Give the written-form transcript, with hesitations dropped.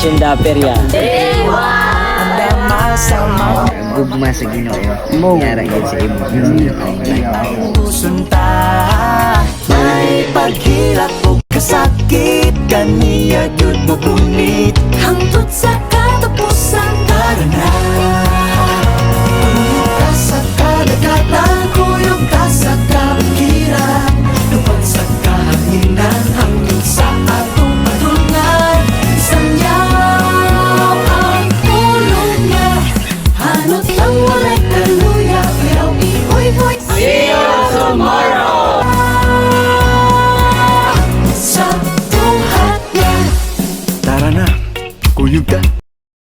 Hacienda Feria. Gugma sa Ginoo. Yara yun sa imo. Pusunta may paghilak o kasakit kaniya yun mo bunit hangtod sa